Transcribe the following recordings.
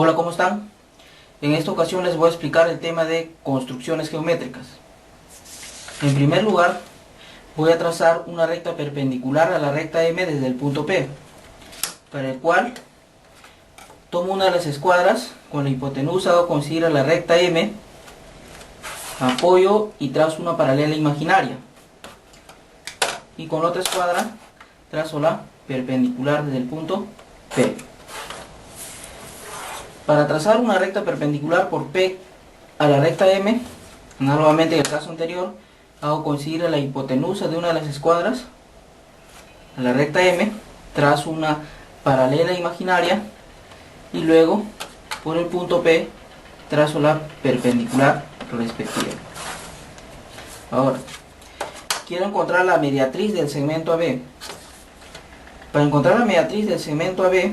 Hola, ¿cómo están? En esta ocasión les voy a explicar el tema de construcciones geométricas. En primer lugar, voy a trazar una recta perpendicular a la recta M desde el punto P, para el cual tomo una de las escuadras con la hipotenusa hago coincidir a la recta M, apoyo y trazo una paralela imaginaria, y con la otra escuadra trazo la perpendicular desde el punto P. Para trazar una recta perpendicular por P a la recta M, análogamente en el caso anterior, hago coincidir a la hipotenusa de una de las escuadras a la recta M, trazo una paralela imaginaria y luego por el punto P trazo la perpendicular respectiva. Ahora, quiero encontrar la mediatriz del segmento AB. Para encontrar la mediatriz del segmento AB,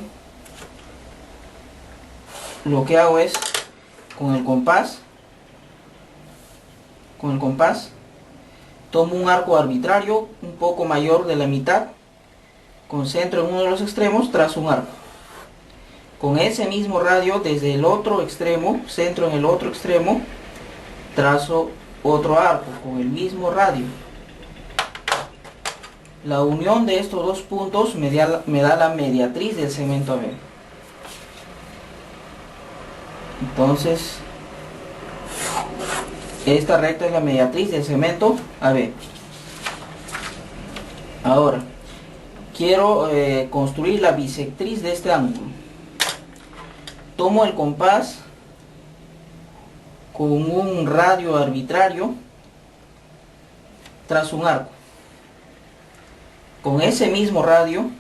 lo que hago es, con el compás, tomo un arco arbitrario un poco mayor de la mitad, concentro en uno de los extremos, trazo un arco. Con ese mismo radio, desde el otro extremo, centro en el otro extremo, trazo otro arco con el mismo radio. La unión de estos dos puntos me da la mediatriz del segmento AB. Entonces, esta recta es la mediatriz del segmento AB. Ahora, quiero construir la bisectriz de este ángulo. Tomo el compás con un radio arbitrario, trazo un arco. Con ese mismo radio,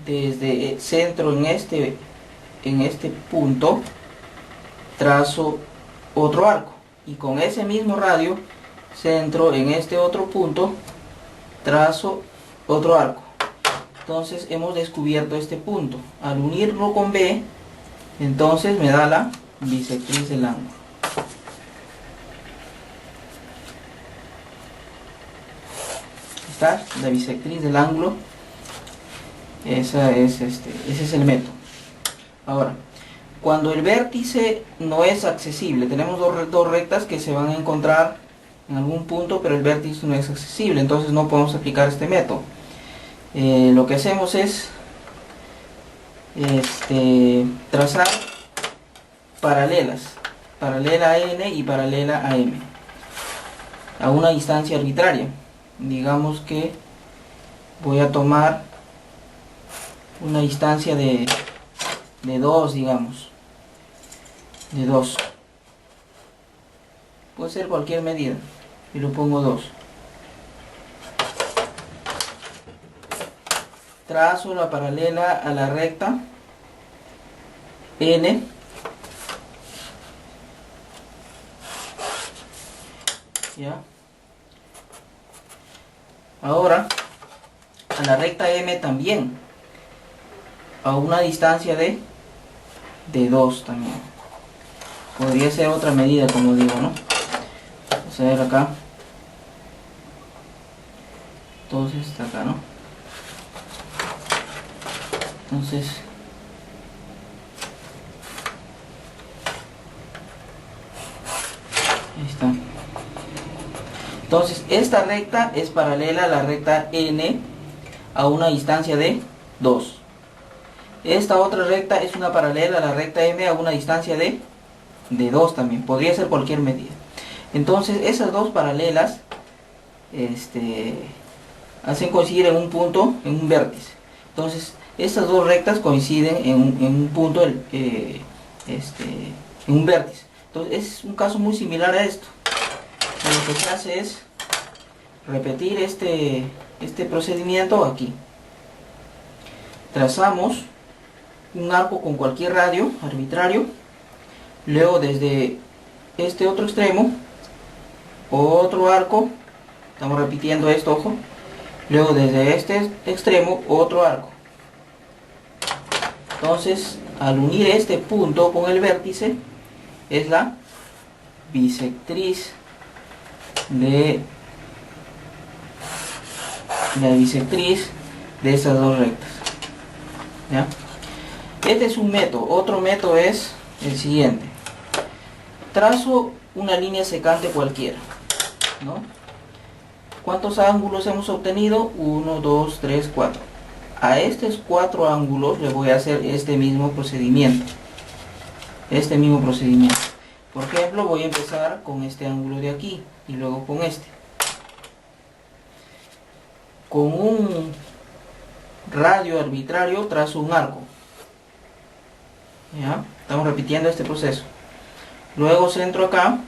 desde el centro en este punto, trazo otro arco, y con ese mismo radio, centro en este otro punto, trazo otro arco. Entonces hemos descubierto este punto. Al unirlo con B, entonces me da la bisectriz del ángulo. Está la bisectriz del ángulo. Ese es el método. Ahora, cuando el vértice no es accesible, tenemos dos rectas que se van a encontrar en algún punto, pero el vértice no es accesible, entonces no podemos aplicar este método. Lo que hacemos es trazar paralelas, paralela a N y paralela a M, a una distancia arbitraria. Digamos que voy a tomar una distancia de 2, digamos, de 2, puede ser cualquier medida, y lo pongo 2. Trazo la paralela a la recta N, ¿ya? Ahora a la recta M también, a una distancia de 2 también. Podría ser otra medida, como digo, ¿no? Vamos a ver acá. Entonces está acá, ¿no? Entonces, ahí está. Entonces esta recta es paralela a la recta N a una distancia de 2. Esta otra recta es una paralela a la recta M a una distancia de 2 también. Podría ser cualquier medida. Entonces esas dos paralelas hacen coincidir en un punto, en un vértice. Entonces estas dos rectas coinciden en un punto, en un vértice. Entonces es un caso muy similar a esto. Lo que se hace es repetir este procedimiento aquí. Trazamos un arco con cualquier radio arbitrario, luego desde este otro extremo otro arco, estamos repitiendo esto, ojo, luego desde este extremo otro arco. Entonces al unir este punto con el vértice es la bisectriz de estas dos rectas, ¿ya? Este es un método. Otro método es el siguiente. Trazo una línea secante cualquiera, ¿no? ¿Cuántos ángulos hemos obtenido? 1, 2, 3, 4. A estos 4 ángulos le voy a hacer este mismo procedimiento. Por ejemplo, voy a empezar con este ángulo de aquí y luego con este. Con un radio arbitrario trazo un arco. ¿Ya? Estamos repitiendo este proceso. Luego centro acá,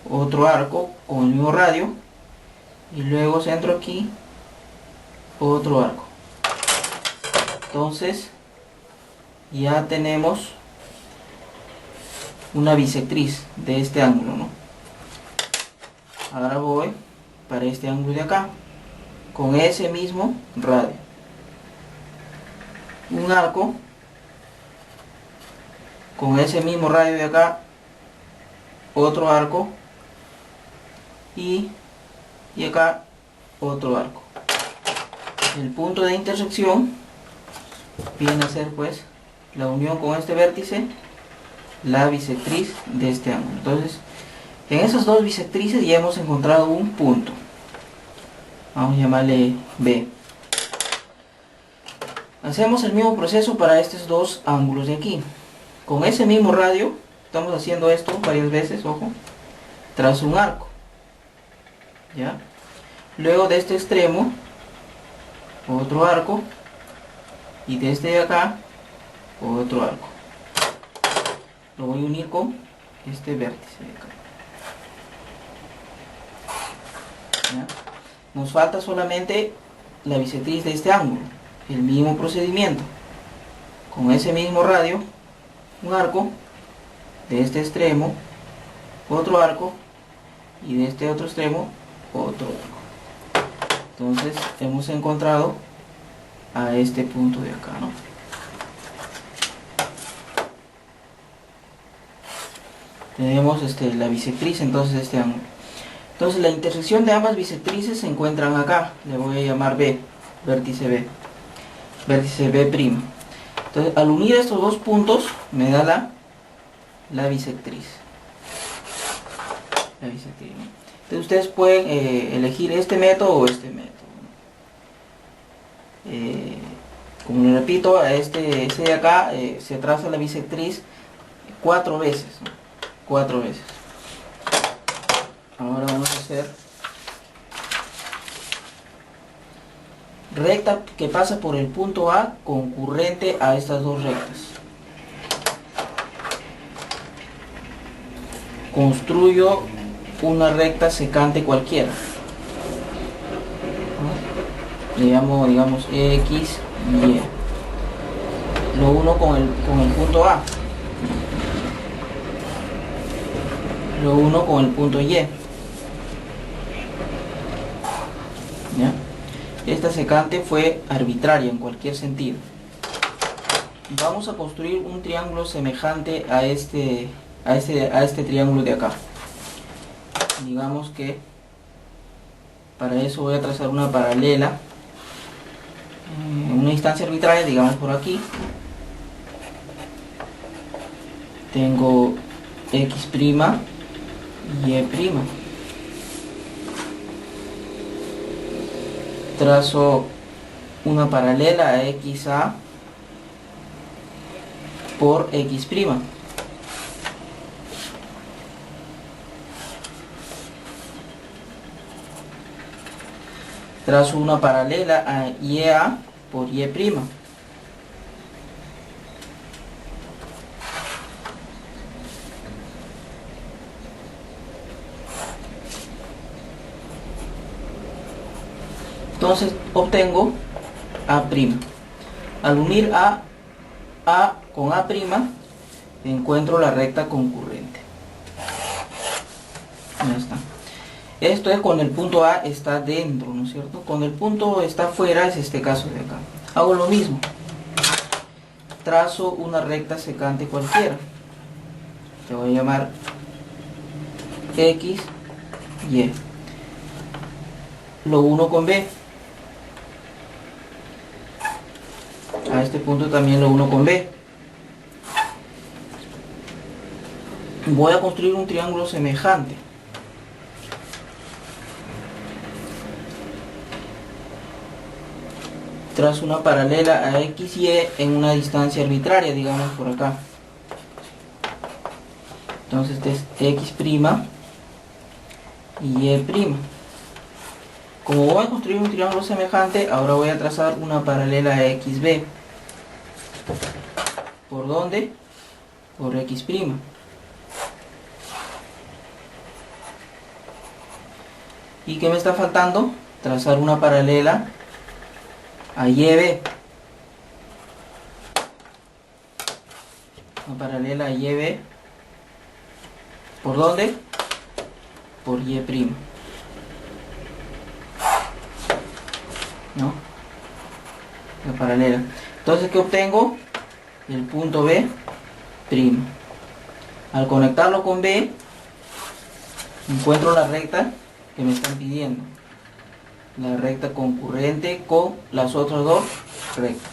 otro arco con el mismo radio, y luego centro aquí, otro arco. Entonces ya tenemos una bisectriz de este ángulo, ¿no? Ahora voy para este ángulo de acá con ese mismo radio, un arco con ese mismo radio de acá, otro arco, y acá otro arco. El punto de intersección viene a ser pues la unión con este vértice, la bisectriz de este ángulo. Entonces en esas dos bisectrices ya hemos encontrado un punto, vamos a llamarle B. Hacemos el mismo proceso para estos dos ángulos de aquí. Con ese mismo radio, estamos haciendo esto varias veces, ojo, trazo un arco, ¿ya? Luego de este extremo, otro arco, y de este de acá, otro arco. Lo voy a unir con este vértice de acá. ¿Ya? Nos falta solamente la bisectriz de este ángulo. El mismo procedimiento. Con ese mismo radio, un arco, de este extremo, otro arco, y de este otro extremo, otro arco. Entonces hemos encontrado a este punto de acá, ¿no? Tenemos la bisectriz entonces de este ángulo. Entonces la intersección de ambas bisectrices se encuentran acá. Le voy a llamar B, vértice B. Vértice B'. Entonces al unir estos dos puntos me da la bisectriz. Entonces ustedes pueden elegir este método o este método. Como les repito, a ese de acá se traza la bisectriz 4 veces, ¿no? 4 veces. Ahora vamos a hacer recta que pasa por el punto A concurrente a estas dos rectas. Construyo una recta secante cualquiera. Le llamo, digamos, X, Y. Lo uno con el punto A. Lo uno con el punto Y. ¿Ya? Esta secante fue arbitraria en cualquier sentido. Vamos a construir un triángulo semejante a este triángulo de acá. Digamos que para eso voy a trazar una paralela en una instancia arbitraria, digamos por aquí. Tengo X', Y'. Trazo una paralela a XA por X'. Trazo una paralela a YA por Y'. Entonces obtengo A'. Al unir A con A', encuentro la recta concurrente. Ya está. Esto es cuando el punto A está dentro, ¿no es cierto? Cuando el punto está fuera es este caso de acá. Hago lo mismo. Trazo una recta secante cualquiera. Le voy a llamar X, Y. Lo uno con B. A este punto también lo uno con B. voy a construir un triángulo semejante. Trazo una paralela a X y en una distancia arbitraria, digamos por acá. Entonces este es X' y Y'. Como voy a construir un triángulo semejante, ahora voy a trazar una paralela a XB. ¿Por dónde? Por X'. ¿Y qué me está faltando? Trazar una paralela a YB. Una paralela a YB. ¿Por dónde? Por Y'. ¿No? La paralela. Entonces, ¿qué obtengo? El punto B'. Al conectarlo con B, encuentro la recta que me están pidiendo. La recta concurrente con las otras dos rectas.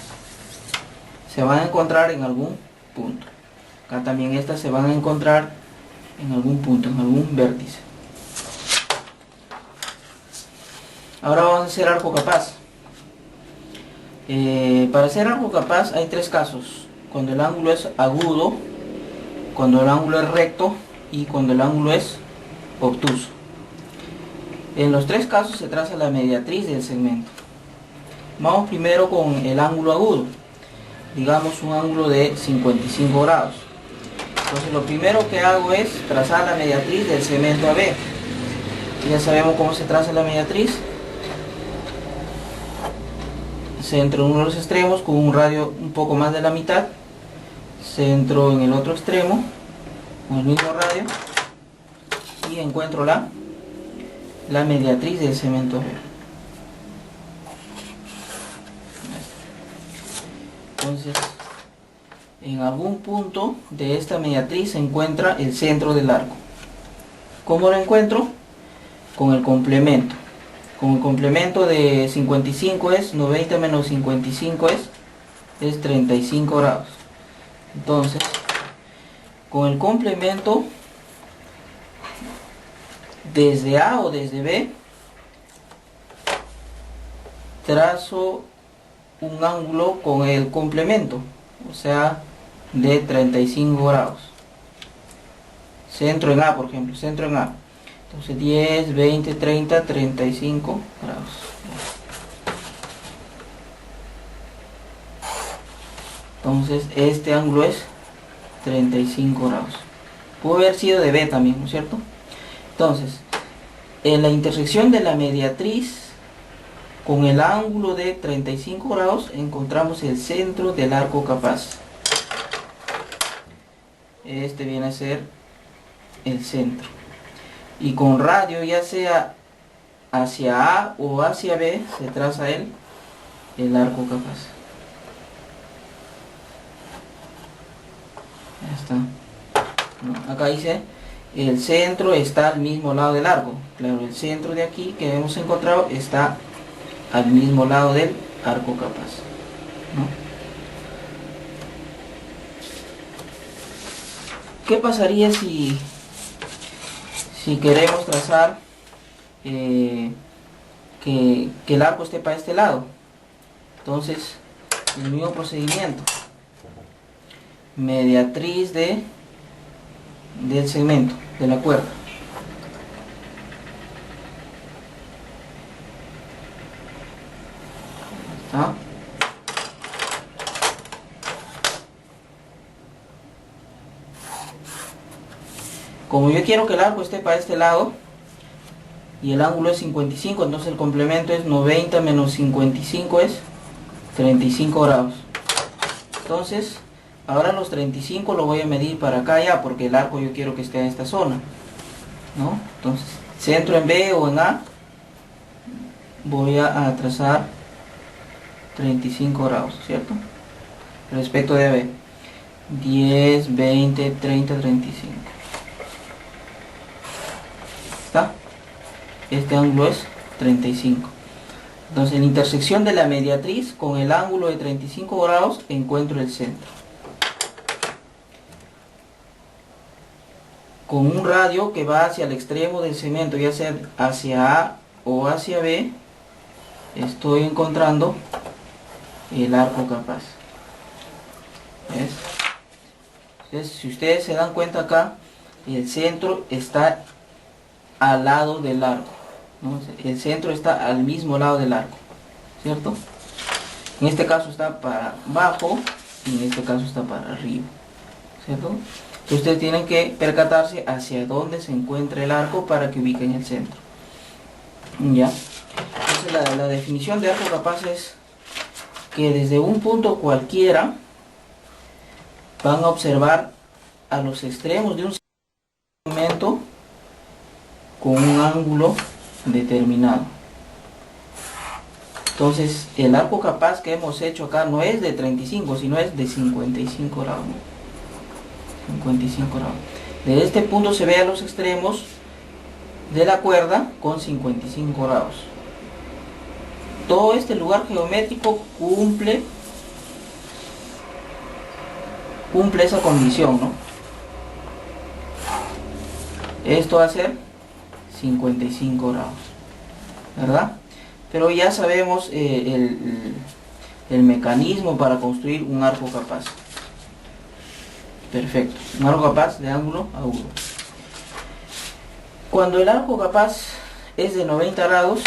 Se van a encontrar en algún punto. Acá también estas se van a encontrar en algún punto, en algún vértice. Ahora vamos a hacer arco capaz. Para hacer arco capaz hay tres casos: cuando el ángulo es agudo, cuando el ángulo es recto y cuando el ángulo es obtuso. En los tres casos se traza la mediatriz del segmento. Vamos primero con el ángulo agudo, digamos un ángulo de 55 grados. Entonces lo primero que hago es trazar la mediatriz del segmento AB. Ya sabemos cómo se traza la mediatriz. Centro en uno de los extremos con un radio un poco más de la mitad, centro en el otro extremo con el mismo radio y encuentro la mediatriz del segmento B. Entonces, en algún punto de esta mediatriz se encuentra el centro del arco. ¿Cómo lo encuentro? Con el complemento. Con el complemento de 55 es 90 menos 55 es 35 grados. Entonces, con el complemento desde A o desde B, trazo un ángulo con el complemento, o sea, de 35 grados. Centro en A, por ejemplo, centro en A. Entonces 10, 20, 30, 35 grados. Entonces este ángulo es 35 grados. Pudo haber sido de B también, ¿no es cierto? Entonces, en la intersección de la mediatriz con el ángulo de 35 grados encontramos el centro del arco capaz. Este viene a ser el centro. Y con radio, ya sea hacia A o hacia B, se traza el arco capaz. Ya está. ¿No? Acá dice, el centro está al mismo lado del arco. Claro, el centro de aquí que hemos encontrado está al mismo lado del arco capaz, ¿no? ¿Qué pasaría si queremos trazar que el arco esté para este lado? Entonces, el mismo procedimiento. Mediatriz del segmento, de la cuerda. ¿Ah? Como yo quiero que el arco esté para este lado y el ángulo es 55, entonces el complemento es 90 menos 55 es 35 grados. Entonces, ahora los 35 lo voy a medir para acá ya, porque el arco yo quiero que esté en esta zona, ¿no? Entonces, centro en B o en A, voy a trazar 35 grados, ¿cierto? Respecto de AB. 10, 20, 30, 35. ¿Está? Este ángulo es 35. Entonces, en la intersección de la mediatriz con el ángulo de 35 grados encuentro el centro. con un radio que va hacia el extremo del segmento, ya sea hacia A o hacia B, estoy encontrando el arco capaz. ¿Ves? Entonces, si ustedes se dan cuenta acá, el centro está al lado del arco, ¿no? El centro está al mismo lado del arco, ¿cierto? En este caso está para abajo y en este caso está para arriba, ¿cierto? Entonces ustedes tienen que percatarse hacia dónde se encuentra el arco para que ubiquen el centro. ¿Ya? Entonces la definición de arco capaz es que desde un punto cualquiera van a observar a los extremos de un segmento con un ángulo determinado. Entonces el arco capaz que hemos hecho acá no es de 35, sino es de 55 grados. 55 grados. De este punto se ve a los extremos de la cuerda con 55 grados. Todo este lugar geométrico cumple esa condición, ¿no? Esto va a ser 55 grados, ¿verdad? Pero ya sabemos el mecanismo para construir un arco capaz. Perfecto, un arco capaz de ángulo agudo. Cuando el arco capaz es de 90 grados,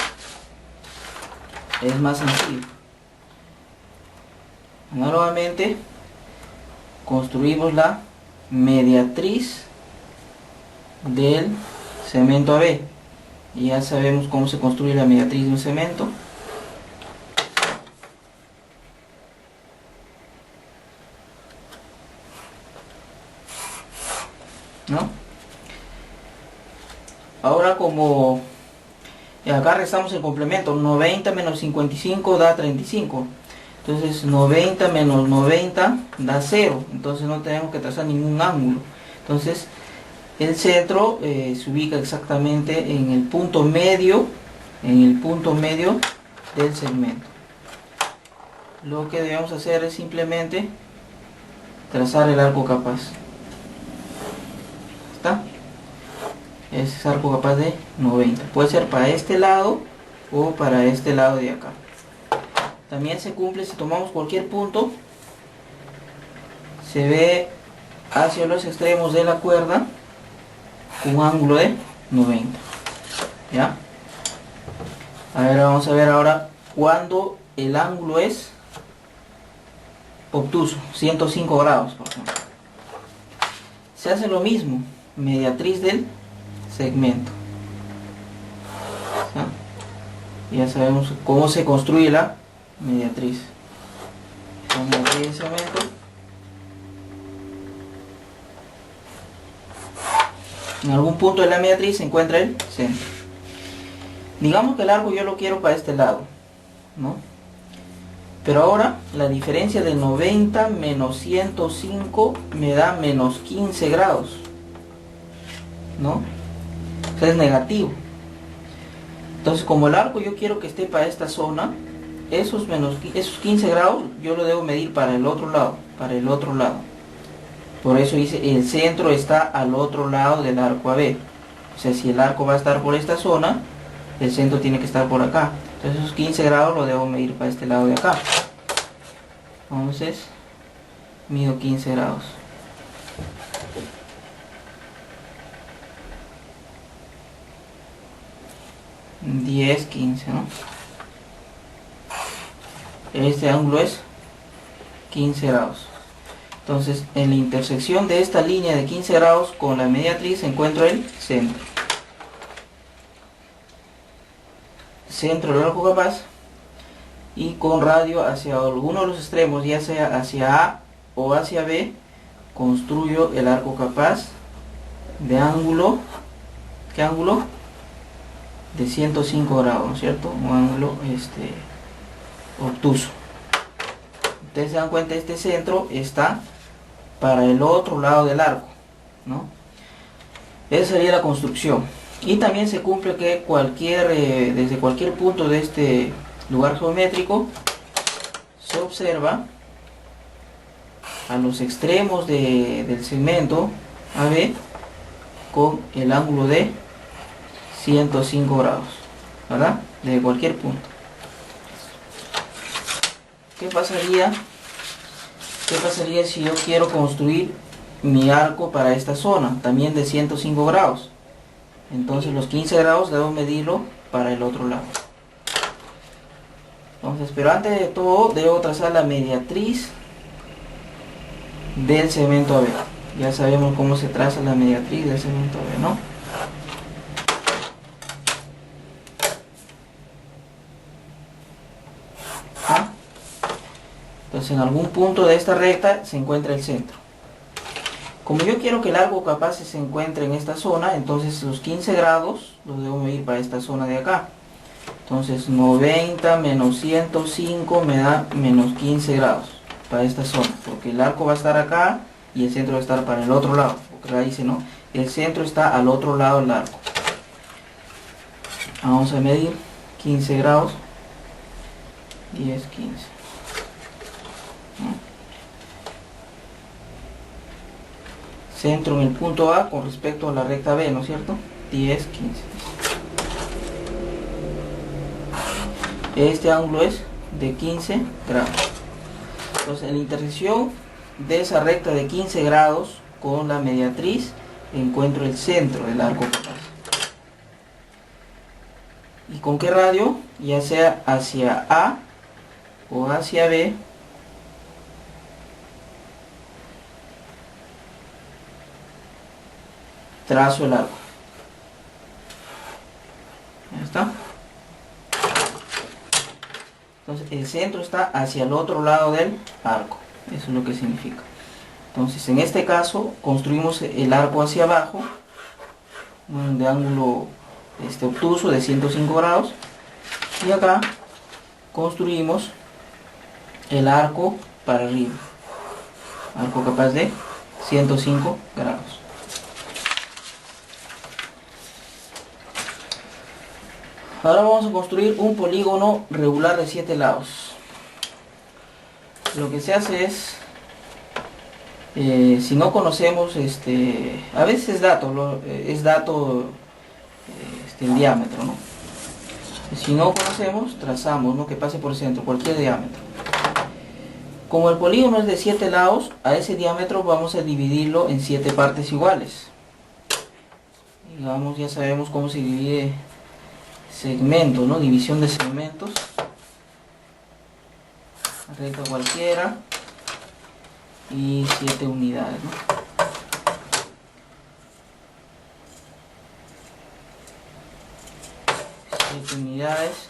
es más sencillo. Nuevamente construimos la mediatriz del segmento AB. Y ya sabemos cómo se construye la mediatriz de un segmento. ¿No? Ahora, como acá restamos el complemento, 90 menos 55 da 35. Entonces 90 menos 90 da 0. Entonces no tenemos que trazar ningún ángulo. Entonces el centro se ubica exactamente en el punto medio, del segmento. Lo que debemos hacer es simplemente trazar el arco capaz. ¿Está? Es arco capaz de 90. Puede ser para este lado o para este lado de acá. También se cumple si tomamos cualquier punto, se ve hacia los extremos de la cuerda con un ángulo de 90. ¿Ya? A ver, vamos a ver ahora cuando el ángulo es obtuso, 105 grados, por ejemplo. Se hace lo mismo, mediatriz del segmento. ¿Ya? Ya sabemos cómo se construye la mediatriz. La mediatriz del segmento. En algún punto de la mediatriz se encuentra el centro. Digamos que el arco yo lo quiero para este lado, ¿no? Pero ahora la diferencia de 90 menos 105 me da menos 15 grados, ¿no? O sea, es negativo. Entonces, como el arco yo quiero que esté para esta zona, esos 15 grados yo lo debo medir para el otro lado, Por eso dice, el centro está al otro lado del arco AB. O sea, si el arco va a estar por esta zona, el centro tiene que estar por acá. Entonces esos 15 grados lo debo medir para este lado de acá. Entonces, mido 15 grados. ...10, 15, ¿no? Este ángulo es 15 grados. Entonces, en la intersección de esta línea de 15 grados con la mediatriz encuentro el centro. Centro del arco capaz. Y con radio hacia alguno de los extremos, ya sea hacia A o hacia B, construyo el arco capaz de ángulo. ¿Qué ángulo? De 105 grados, ¿no es cierto? Un ángulo obtuso. Ustedes se dan cuenta, este centro está para el otro lado del arco, ¿no? Esa sería la construcción. Y también se cumple que desde cualquier punto de este lugar geométrico se observa a los extremos del segmento AB con el ángulo de 105 grados, ¿verdad? De cualquier punto. ¿Qué pasaría si yo quiero construir mi arco para esta zona, también de 105 grados? Entonces los 15 grados debo medirlo para el otro lado. Entonces, pero antes de todo debo trazar la mediatriz del segmento AB. Ya sabemos cómo se traza la mediatriz del segmento AB, ¿no? Entonces en algún punto de esta recta se encuentra el centro. Como yo quiero que el arco capaz se encuentre en esta zona, entonces los 15 grados los debo medir para esta zona de acá. Entonces 90 menos 105 me da menos 15 grados para esta zona, porque el arco va a estar acá y el centro va a estar para el otro lado, porque la dice, ¿no? El centro está al otro lado del arco. Vamos a medir 15 grados, 10, 15. Centro en el punto A con respecto a la recta B, ¿no es cierto? 10, 15. Este ángulo es de 15 grados. Entonces en la intersección de esa recta de 15 grados con la mediatriz encuentro el centro del arco capaz. ¿Y con qué radio? Ya sea hacia A o hacia B, trazo el arco. Ya está. Entonces el centro está hacia el otro lado del arco. Eso es lo que significa. Entonces en este caso construimos el arco hacia abajo, de ángulo obtuso de 105 grados. Y acá construimos el arco para arriba. Arco capaz de 105 grados. Ahora vamos a construir un polígono regular de 7 lados. Lo que se hace es, si no conocemos, a veces es dato el diámetro, ¿no? Si no conocemos, trazamos, ¿no? Que pase por el centro, cualquier diámetro. Como el polígono es de 7 lados, a ese diámetro vamos a dividirlo en 7 partes iguales. Digamos, ya sabemos cómo se divide segmentos, ¿no? División de segmentos. Recta cualquiera y 7 unidades, ¿no? Unidades.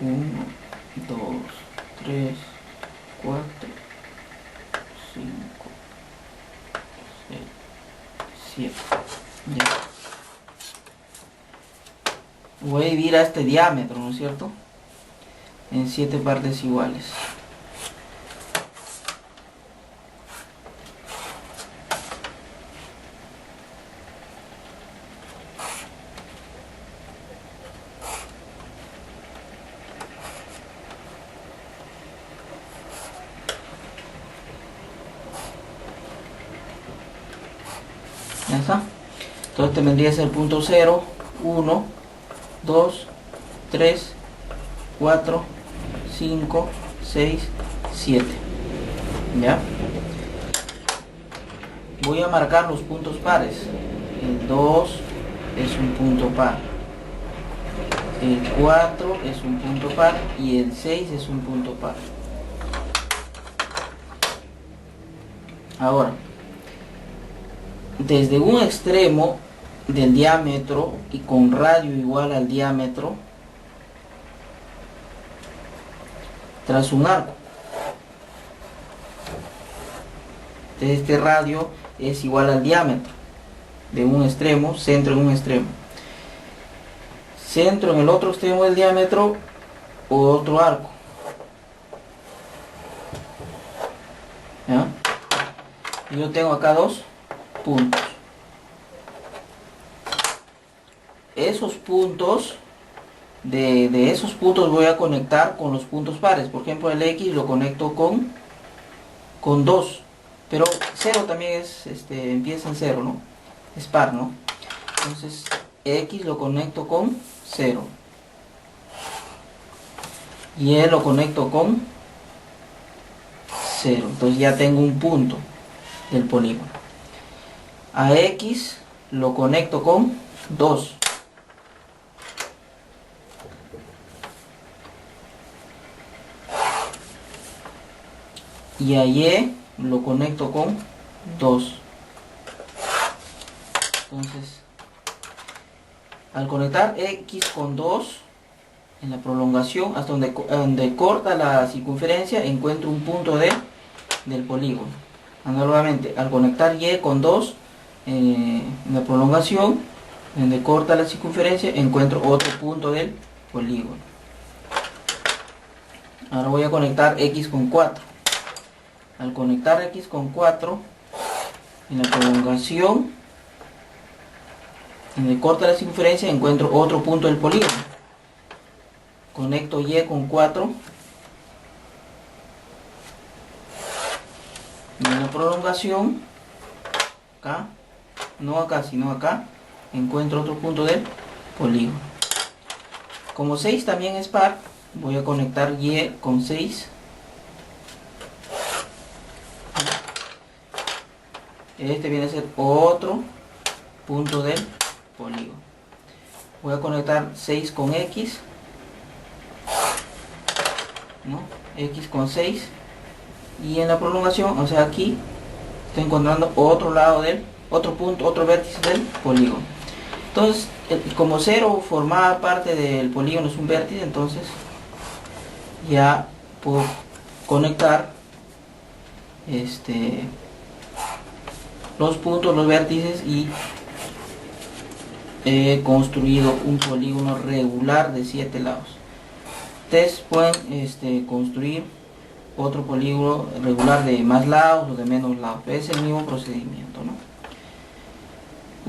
1, 2, 3, 4, 5, 6, 7. Ya. Voy a dividir a este diámetro, ¿no es cierto? En 7 partes iguales. Ya está. Entonces te vendría a ser el punto 0, 1, 2, 3, 4, 5, 6, 7. ¿Ya? Voy a marcar los puntos pares. El 2 es un punto par. El 4 es un punto par y el 6 es un punto par. Ahora, desde un extremo del diámetro y con radio igual al diámetro, trazo un arco. Este radio es igual al diámetro de un extremo, centro en un extremo. Centro en el otro extremo del diámetro, otro arco. ¿Ya? Yo tengo acá 2 puntos. Esos puntos, de esos puntos voy a conectar con los puntos pares. Por ejemplo, el X lo conecto con 2. Pero 0 también es, empieza en 0, ¿no? Es par, ¿no? Entonces X lo conecto con 0. Y Y lo conecto con 0. Entonces ya tengo un punto del polígono. A X lo conecto con 2. Y a Y lo conecto con 2. Entonces, al conectar X con 2 en la prolongación, hasta donde corta la circunferencia, encuentro un punto del polígono. Análogamente, al conectar Y con 2 en la prolongación, donde corta la circunferencia, encuentro otro punto del polígono. Ahora voy a conectar X con 4. Al conectar X con 4 en la prolongación, donde corta la circunferencia, encuentro otro punto del polígono. Conecto Y con 4 y en la prolongación, acá, no acá sino acá, encuentro otro punto del polígono. Como 6 también es par, voy a conectar Y con 6. Este viene a ser otro punto del polígono. Voy a conectar 6 con X, ¿no? X con 6. Y en la prolongación, o sea aquí, estoy encontrando otro punto, otro vértice del polígono. Entonces, como 0 formaba parte del polígono, es un vértice, entonces ya puedo conectar los puntos, los vértices, y he construido un polígono regular de 7 lados. Ustedes pueden construir otro polígono regular de más lados o de menos lados. Es el mismo procedimiento, ¿no?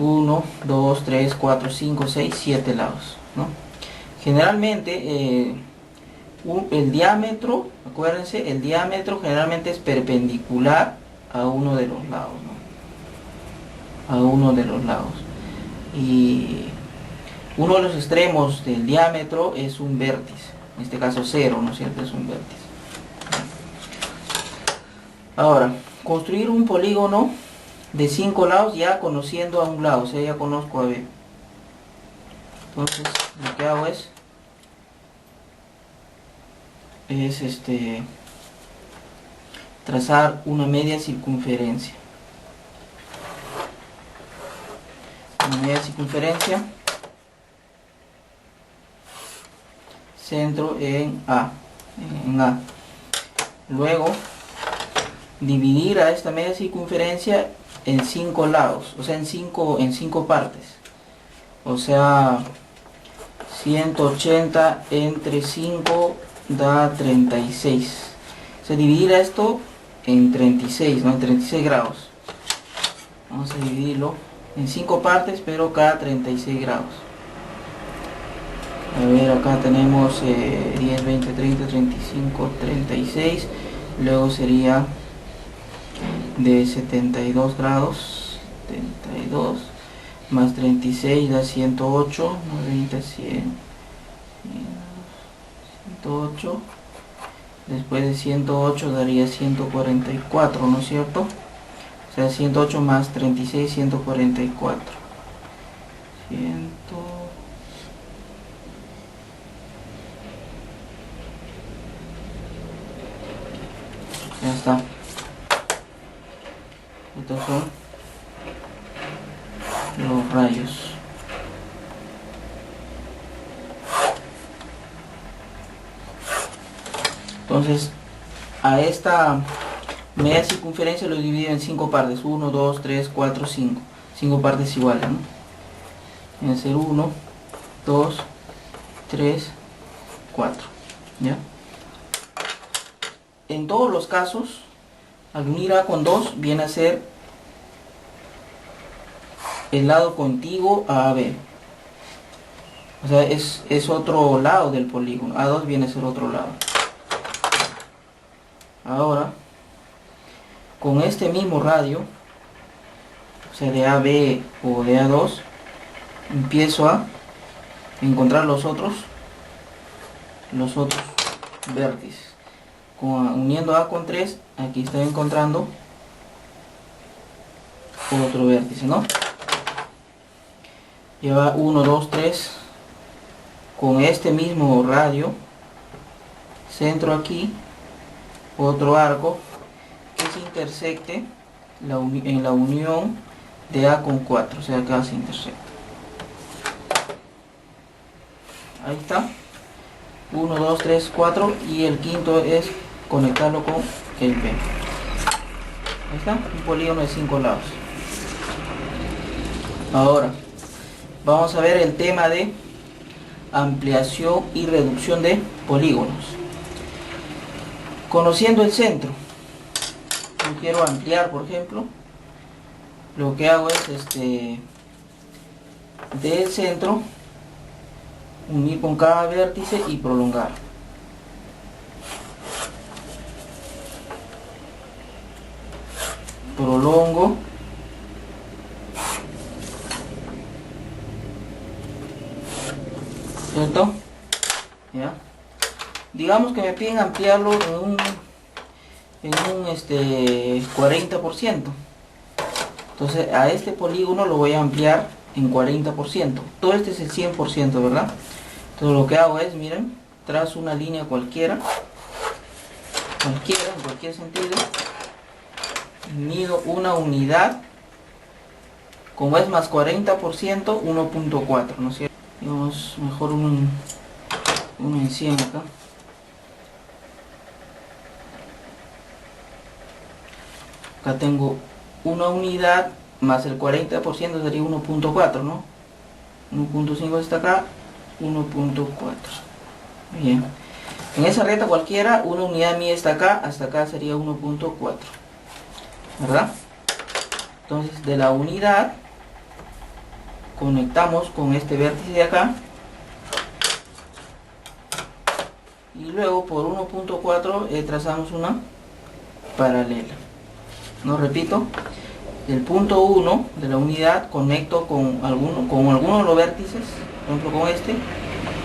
1, 2, 3, 4, 5, 6, 7 lados, ¿no? Generalmente el diámetro, acuérdense, el diámetro generalmente es perpendicular a uno de los lados, ¿no? A uno de los lados. Y uno de los extremos del diámetro es un vértice, en este caso 0, ¿no es cierto? Es un vértice. Ahora, construir un polígono de 5 lados ya conociendo a un lado, o sea, ya conozco a B. Entonces, lo que hago es trazar una media circunferencia. Una media circunferencia, centro en A. Luego, dividir a esta media circunferencia en 5 lados, o sea, en 5 partes. O sea, 180 entre 5 da 36. O sea, dividir a esto en 36, ¿no? En 36 grados. Vamos a dividirlo en 5 partes, pero cada 36 grados. A ver, acá tenemos 10, 20, 30, 35, 36. Luego sería de 72 grados, 72 más 36 da 108, 90, 100, 108. Después de 108 daría 144, ¿no es cierto? O sea, 108 más 36, 144. 100. Ya está. Estos son los rayos. Entonces, a esta media circunferencia lo divido en 5 partes. 1, 2, 3, 4, 5. 5 partes iguales, ¿no? Viene a ser 1, 2, 3, 4. ¿Ya? En todos los casos, al unir A con 2, viene a ser el lado contiguo a AB. O sea, es otro lado del polígono. A2 viene a ser otro lado. Ahora, con este mismo radio, o sea de AB o de A2, empiezo a encontrar los otros vértices. Uniendo A con 3, aquí estoy encontrando otro vértice, ¿no? Lleva 1, 2, 3, con este mismo radio, centro aquí, otro arco que se intersecte en la unión de A con 4, o sea acá se intersecta. Ahí está, 1, 2, 3, 4, y el quinto es conectarlo con el B. Ahí está, un polígono de 5 lados. Ahora vamos a ver el tema de ampliación y reducción de polígonos. Conociendo el centro, yo quiero ampliar, por ejemplo, lo que hago es del centro unir con cada vértice y prolongar. Prolongo, ¿cierto? ¿Ya? Digamos que me piden ampliarlo en un 40%. Entonces a este polígono lo voy a ampliar en 40%. Todo este es el 100%, ¿verdad? Entonces lo que hago es, miren, trazo una línea cualquiera, en cualquier sentido, mido una unidad, como es más 40%, 1.4, ¿no es cierto? Digamos, mejor uno en 100 acá. Acá tengo una unidad más el 40% sería 1.4, ¿no? 1.5 está acá, 1.4. Bien. En esa recta cualquiera, una unidad mía está acá, hasta acá sería 1.4. ¿Verdad? Entonces de la unidad conectamos con este vértice de acá. Y luego por 1.4 trazamos una paralela. No repito, el punto 1 de la unidad conecto con alguno de los vértices, por ejemplo con este,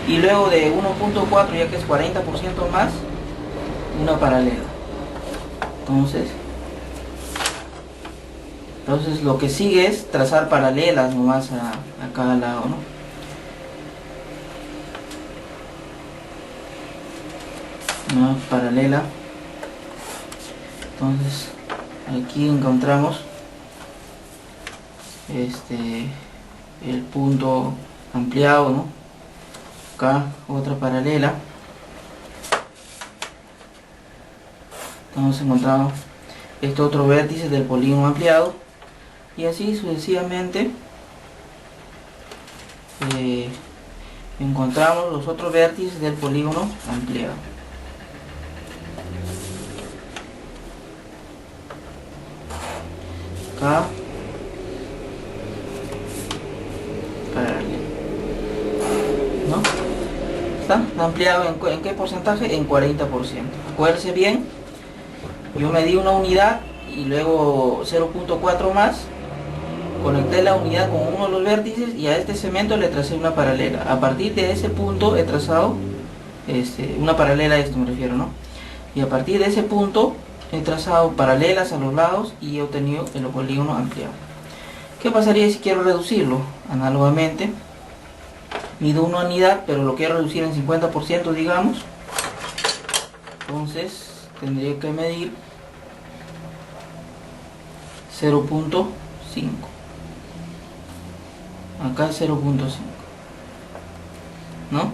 y luego de 1.4, ya que es 40% más, una paralela. Entonces lo que sigue es trazar paralelas nomás a cada lado, ¿no? Una paralela. Entonces aquí encontramos el punto ampliado, ¿no? Acá otra paralela. Entonces encontramos este otro vértice del polígono ampliado, y así sucesivamente encontramos los otros vértices del polígono ampliado. Acá ¿no? ¿Está ampliado en qué porcentaje? En 40%. Acuérdense bien, yo medí una unidad y luego 0.4 más, conecté la unidad con uno de los vértices y a este segmento le tracé una paralela. A partir de ese punto he trazado una paralela a esto, me refiero, ¿no? Y a partir de ese punto he trazado paralelas a los lados y he obtenido el polígono ampliado. ¿Qué pasaría si quiero reducirlo? Análogamente, mido una unidad, pero lo quiero reducir en 50%, digamos. Entonces tendría que medir 0.5. Acá 0.5, ¿no?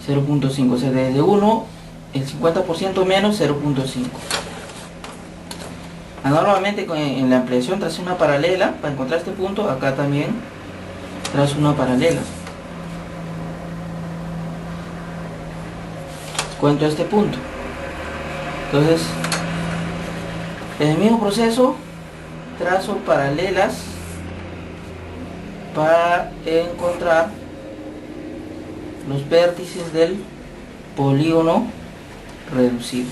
0.5, o sea, desde 1, el 50% menos 0.5. Normalmente en la ampliación tracé una paralela para encontrar este punto. Acá también trazo una paralela. Cuento este punto. Entonces, en el mismo proceso trazo paralelas para encontrar los vértices del polígono reducido.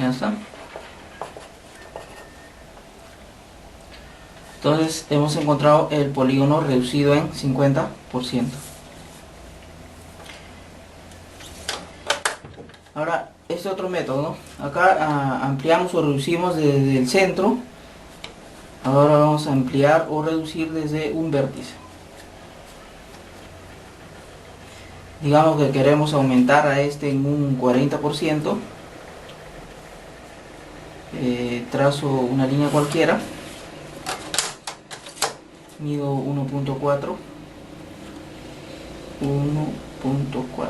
Ya está. Entonces hemos encontrado el polígono reducido en 50%. Ahora, este otro método, ¿no? Acá ampliamos o reducimos desde el centro. Ahora vamos a ampliar o reducir desde un vértice. Digamos que queremos aumentar a este en un 40%. Trazo una línea cualquiera. Mido 1.4. 1.4.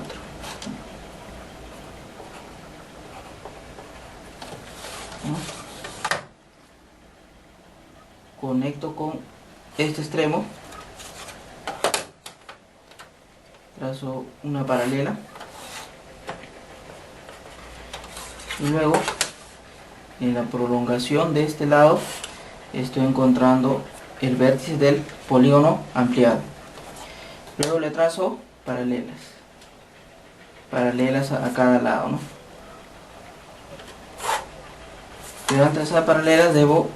Conecto con este extremo, trazo una paralela y luego en la prolongación de este lado estoy encontrando el vértice del polígono ampliado. Luego le trazo paralelas a cada lado, ¿no? Pero antes de trazar paralelas debo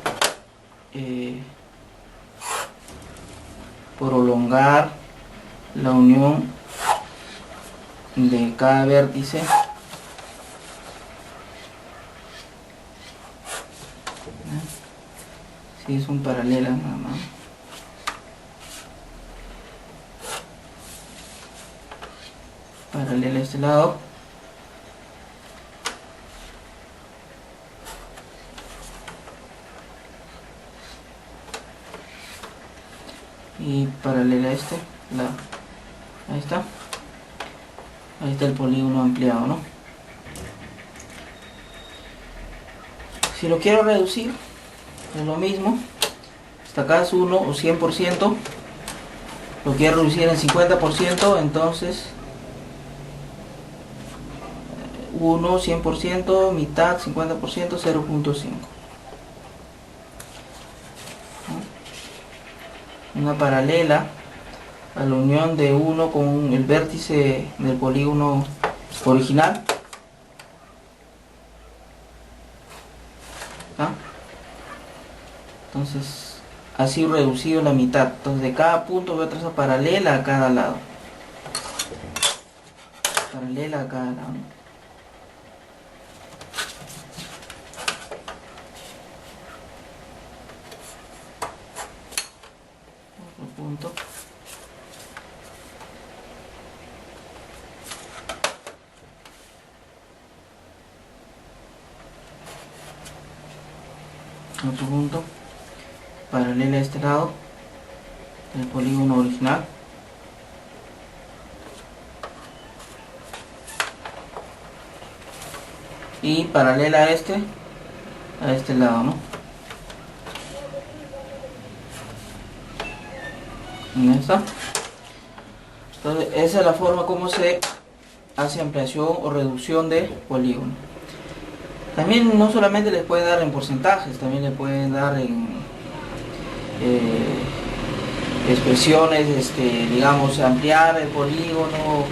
prolongar la unión de cada vértice si son paralelas nada más. Paralela a este lado y paralela a este lado. Ahí está el polígono ampliado, ¿no? Si lo quiero reducir es lo mismo. Hasta acá es 1 o 100%. Lo quiero reducir en 50%, entonces 1, 100%, mitad, 50%, 0.5. Una paralela a la unión de 1 con el vértice del polígono original. ¿Ah? Entonces así reducido la mitad. Entonces de cada punto voy a trazar paralela a cada lado. Paralela a cada lado. Otro punto. Otro punto. Paralela a este lado del polígono original. Y paralela a este lado, ¿no? ¿Ya está? Entonces esa es la forma como se hace ampliación o reducción de polígono. También no solamente les pueden dar en porcentajes, también le pueden dar en expresiones, digamos, ampliar el polígono,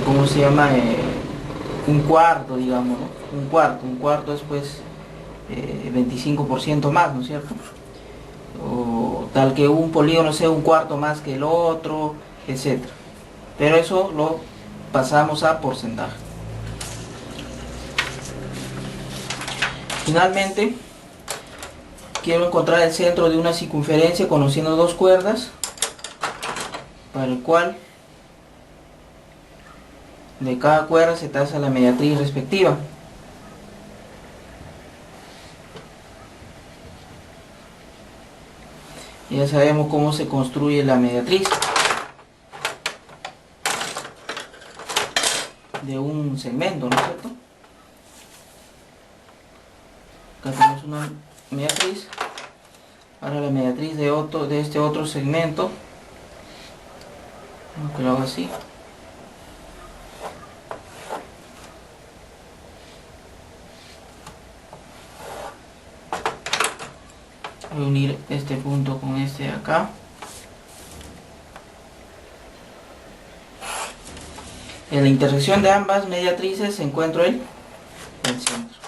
¿cómo se llama? Un cuarto, digamos, ¿no? Un cuarto es pues 25% más, ¿no es cierto? O tal que un polígono sea un cuarto más que el otro, etc. Pero eso lo pasamos a porcentaje. Finalmente, quiero encontrar el centro de una circunferencia conociendo dos cuerdas, para el cual de cada cuerda se traza la mediatriz respectiva. Ya sabemos cómo se construye la mediatriz de un segmento, ¿no es cierto? Acá tenemos una mediatriz. Ahora la mediatriz de este otro segmento, que lo hago así. Voy a unir este punto con este de acá. En la intersección de ambas mediatrices encuentro el centro.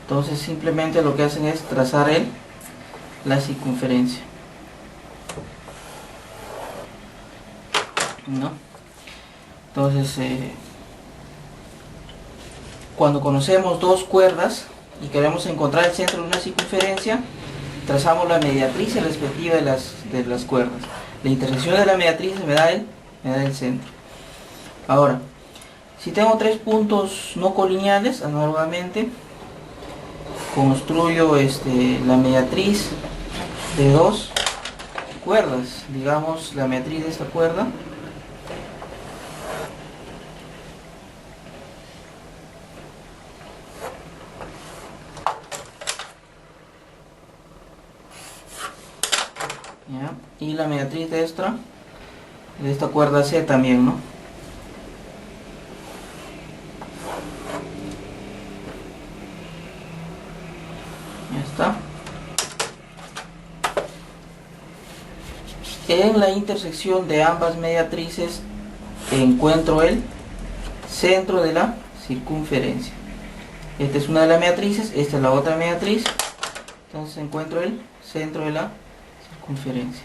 Entonces simplemente lo que hacen es trazar la circunferencia, ¿no? Entonces cuando conocemos dos cuerdas y queremos encontrar el centro de una circunferencia, trazamos la mediatriz respectiva de las cuerdas. La intersección de la mediatriz me da el centro. Ahora, si tengo tres puntos no colineales, análogamente construyo la mediatriz de dos cuerdas. Digamos la mediatriz de esta cuerda ¿ya? Y la mediatriz de esta cuerda C también, ¿no? Ya está. En la intersección de ambas mediatrices encuentro el centro de la circunferencia. Esta es una de las mediatrices, esta es la otra mediatriz. Entonces encuentro el centro de la circunferencia.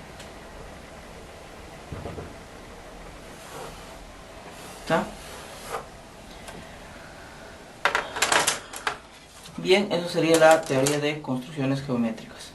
¿Está? Bien, eso sería la teoría de construcciones geométricas.